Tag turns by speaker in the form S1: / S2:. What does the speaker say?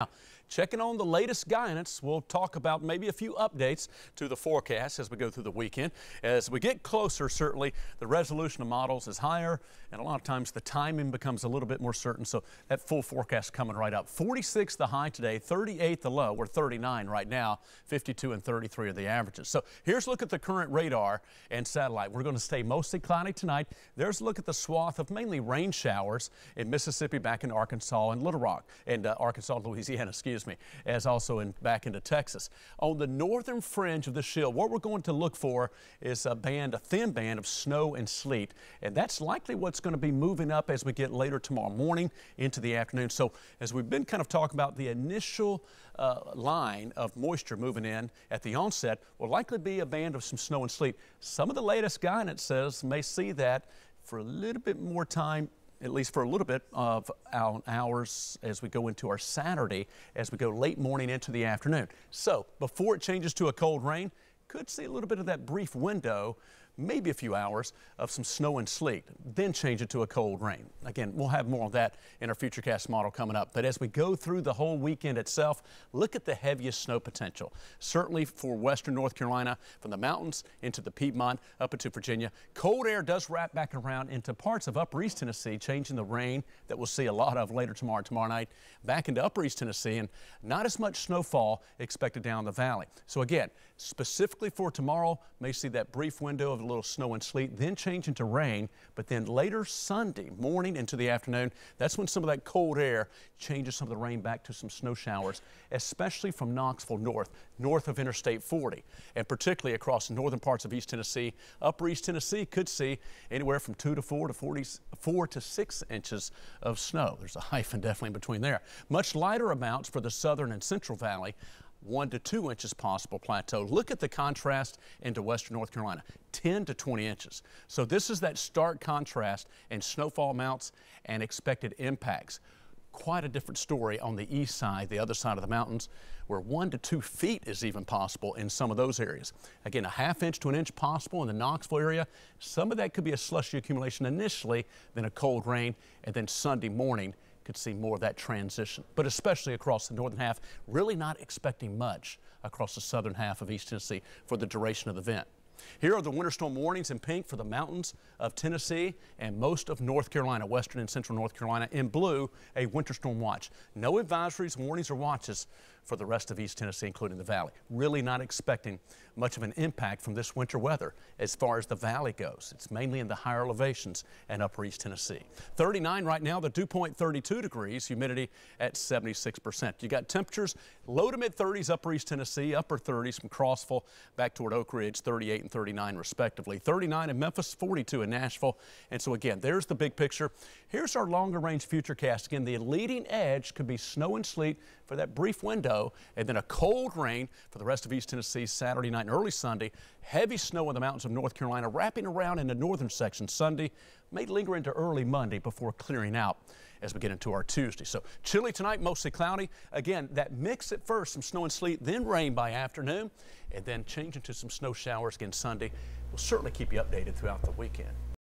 S1: Now, checking on the latest guidance, we'll talk about maybe a few updates to the forecast as we go through the weekend. As we get closer, certainly the resolution of models is higher, and a lot of times the timing becomes a little bit more certain. So that full forecast coming right up. 46 the high today, 38 the low. We're 39 right now, 52 and 33 are the averages. So here's a look at the current radar and satellite. We're going to stay mostly cloudy tonight. There's a look at the swath of mainly rain showers in Mississippi, back in Arkansas and Little Rock, and Arkansas and Louisiana, excuse me, as also back into Texas. On the northern fringe of the shield, what we're going to look for is a thin band of snow and sleet, and that's likely what's going to be moving up as we get later tomorrow morning into the afternoon. So as we've been kind of talking about, the initial line of moisture moving in at the onset will likely be a band of some snow and sleet. Some of the latest guidance says may see that for a little bit more time, at least for a little bit of hours as we go into our Saturday, as we go late morning into the afternoon. So before it changes to a cold rain, could see a little bit of that brief window, maybe a few hours of some snow and sleet, then change it to a cold rain. Again, we'll have more of that in our Futurecast model coming up. But as we go through the whole weekend itself, look at the heaviest snow potential. Certainly for western North Carolina, from the mountains into the Piedmont, up into Virginia. Cold air does wrap back around into parts of upper East Tennessee, changing the rain that we'll see a lot of later tomorrow night, back into upper East Tennessee, and not as much snowfall expected down the valley. So again, specifically for tomorrow, may see that brief window of a little snow and sleet, then change into rain, but then later Sunday morning into the afternoon, that's when some of that cold air changes some of the rain back to some snow showers, especially from Knoxville north of Interstate 40, and particularly across the northern parts of East Tennessee. Upper East Tennessee could see anywhere from 2 to 4 to 6 inches of snow. There's a hyphen definitely in between there. Much lighter amounts for the southern and central valley. 1 to 2 inches possible plateau. Look at the contrast into western North Carolina, 10 to 20 inches. So this is that stark contrast in snowfall amounts and expected impacts. Quite a different story on the east side, the other side of the mountains, where 1 to 2 feet is even possible in some of those areas. Again, a ½ inch to an inch possible in the Knoxville area. Some of that could be a slushy accumulation initially, then a cold rain, and then Sunday morning could see more of that transition, but especially across the northern half, really not expecting much across the southern half of East Tennessee for the duration of the event. Here are the winter storm warnings in pink for the mountains of Tennessee and most of North Carolina, western and central North Carolina. In blue, a winter storm watch. No advisories, warnings, or watches for the rest of East Tennessee, including the valley. Really not expecting much of an impact from this winter weather as far as the valley goes. It's mainly in the higher elevations and upper East Tennessee. 39 right now, the dew point 32 degrees, humidity at 76%. You got temperatures low to mid 30s, upper East Tennessee, upper 30s from Crossville back toward Oak Ridge, 38 and 39 respectively. 39 in Memphis, 42 in Nashville. And so again, there's the big picture. Here's our longer range futurecast. Again, the leading edge could be snow and sleet for that brief window, and then a cold rain for the rest of East Tennessee Saturday night and early Sunday. Heavy snow in the mountains of North Carolina, wrapping around in the northern section Sunday, may linger into early Monday before clearing out as we get into our Tuesday. So chilly tonight, mostly cloudy. Again, that mix at first, some snow and sleet, then rain by afternoon, and then change into some snow showers again Sunday. We'll certainly keep you updated throughout the weekend.